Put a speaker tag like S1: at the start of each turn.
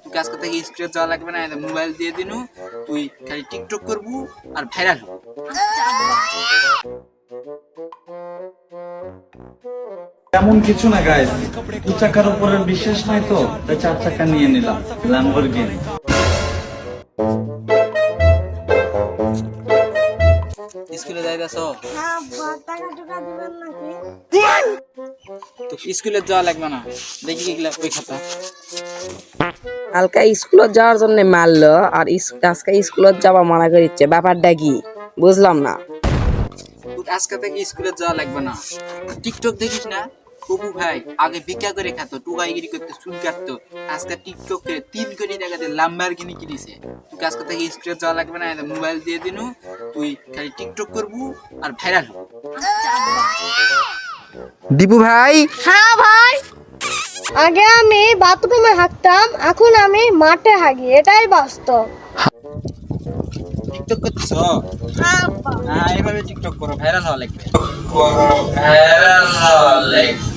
S1: তুই কাজ করতে গিয়ে স্কুলে যাওয়া লাগবে না, মোবাইল দিয়ে দিনু, তুই খালি টিকটক করবু আর ভাইরাল হবু।
S2: এমন কিছু না গাইস, দু চাকার উপরে বিশ্বাস নাই তো তাই 4 চাকা নিয়ে নিলাম, ল্যাম্বরগিনি।
S1: স্কুলে যাইতাছ?
S3: হ্যাঁ, টাকা টুকা দিবেন নাকি?
S1: তো স্কুলে যাওয়া লাগবে না, দেখি কি গেলা ওই খাতা।
S4: কালকে স্কুলত যাওয়ার জন্য মারলো আর আজকে স্কুলত যাওয়া মানা করিচ্ছে, ব্যাপারটা কি বুঝলাম না।
S1: তুই আজকে থেকে স্কুলে যাওয়া লাগবে না। টিকটক দেখিস না? কবু ভাই আগে ভিক্ষা করে খেত, টুকাইগিরি করতে, চুল কাটতো, আজকে টিকটক করে 3 কোটি টাকাতে ল্যাম্বরগিনি কিনেছে। তুই আজকে থেকে স্কুলে যাওয়া লাগবে না, মোবাইল দিয়ে দিনু, তুই খালি টিকটক করবু আর ভাইরাল হবু।
S5: দীপু ভাই,
S3: হ্যাঁ ভাই, আগে আমি বাথরুমে হাঁটতাম, এখন আমি মাঠে হাগি, এটাই বাস্তব।
S1: টিকটক করতেছ?
S3: হ্যাঁ,
S1: হ্যাঁ, এভাবে টিকটক করো, ভাইরাল হওয়া লাগবে। ভাইরাল হওয়া লাগবে।